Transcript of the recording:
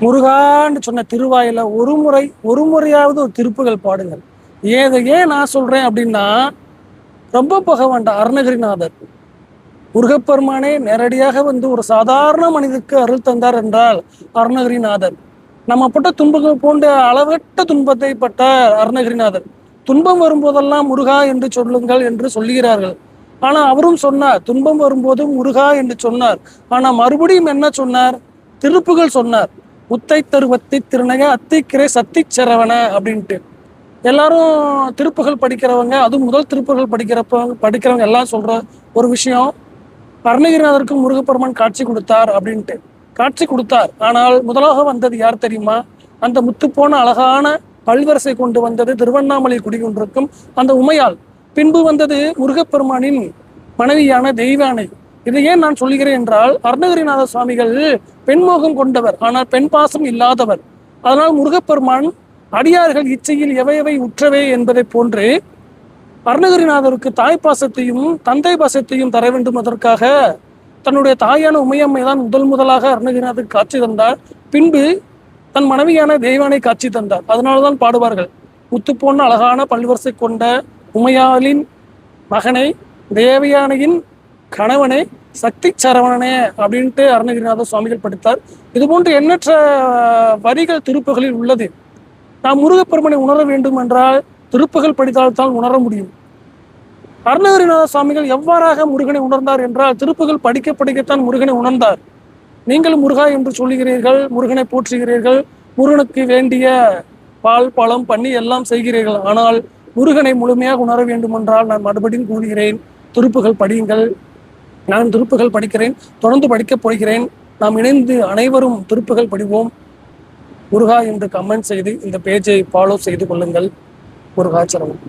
முருகான்னு சொன்ன திருவாயில ஒரு முறையாவது ஒரு திருப்புகள் பாடுங்கள். ஏன் நான் சொல்றேன் அப்படின்னா, ரொம்ப போக வேண்டாம். அருணகிரிநாதர் முருகப்பெருமானே நேரடியாக வந்து ஒரு சாதாரண மனிதனுக்கு அருள் தந்தார் என்றால் அருணகிரிநாதர். நம்ம பட்ட துன்பங்கள் போன்ற அளவற்ற துன்பத்தை பட்ட அருணகிரிநாதர். துன்பம் வரும்போதெல்லாம் முருகா என்று சொல்லுங்கள் என்று சொல்லுகிறார்கள். ஆனா அவரும் சொன்னார், துன்பம் வரும்போது முருகா என்று சொன்னார். ஆனா மறுபடியும் என்ன சொன்னார்? திருப்புகள் சொன்னார். முத்தை தருவத்தை திருநகை அத்திக்கிரை சத்தி செரவன அப்படின்ட்டு. எல்லாரும் திருப்புகள் படிக்கிறவங்க, அதுவும் முதல் திருப்புகள் படிக்கிறவங்க எல்லாம் சொல்ற ஒரு விஷயம், அருணகிரிநாதருக்கு முருகப்பெருமான் காட்சி கொடுத்தார் அப்படின்ட்டு. காட்சி கொடுத்தார். ஆனால் முதலாக வந்தது யார் தெரியுமா? அந்த முத்து போன அழகான பல்வரிசை கொண்டு வந்தது திருவண்ணாமலை குடிகொண்டிருக்கும் அந்த உமையாள். பின்பு வந்தது முருகப்பெருமானின் மனைவியான தெய்வானை. இதை ஏன் நான் சொல்கிறேன் என்றால், அருணகிரிநாத சுவாமிகள் பெண்மோகம் கொண்டவர், ஆனால் பெண் பாசம் இல்லாதவர். அதனால் முருகப்பெருமான் அடியார்கள் இச்சையில் எவை உற்றவே என்பதை போன்று அருணகிரிநாதருக்கு தாய் பாசத்தையும் தந்தை பாசத்தையும் தர வேண்டும். அதற்காக தன்னுடைய தாயான உமையம்மை தான் முதலாக அருணகிரிநாதருக்கு காட்சி தந்தார். பின்பு தன் மனைவியான தெய்வானை காட்சி தந்தார். அதனால்தான் பாடுவார்கள், முத்து போன அழகான பல்வரிசை கொண்ட உமையாளின் மகனை, தேவயானையின் கணவனை, சக்தி சரவணனே அப்படின்ட்டு அருணகிரிநாத சுவாமிகள் படித்தார். இது போன்று எண்ணற்ற வரிகள் திருப்புகளில் உள்ளது. நாம் முருகப்பெருமனை உணர வேண்டும் என்றால் திருப்புகள் படித்தால்தான் உணர முடியும். அருணகிரிநாத சுவாமிகள் எவ்வாறாக முருகனை உணர்ந்தார் என்றால், திருப்புகள் படிக்கத்தான் முருகனை உணர்ந்தார். நீங்களும் முருகா என்று சொல்லுகிறீர்கள், முருகனை போற்றுகிறீர்கள், முருகனுக்கு வேண்டிய பால் பழம் பண்ணி எல்லாம் செய்கிறீர்கள். ஆனால் முருகனை முழுமையாக உணர வேண்டும் என்றால் நான் மறுபடியும் கூறுகிறேன், திருப்புகள் படியுங்கள். நான் திருப்புகள் படிக்கிறேன், தொடர்ந்து படிக்கப் போகிறேன். நாம் இணைந்து அனைவரும் திருப்புகள் படிவோம். முருகா என்று கமெண்ட் செய்து இந்த பேஜை ஃபாலோ செய்து கொள்ளுங்கள். முருகாச்சரணம்.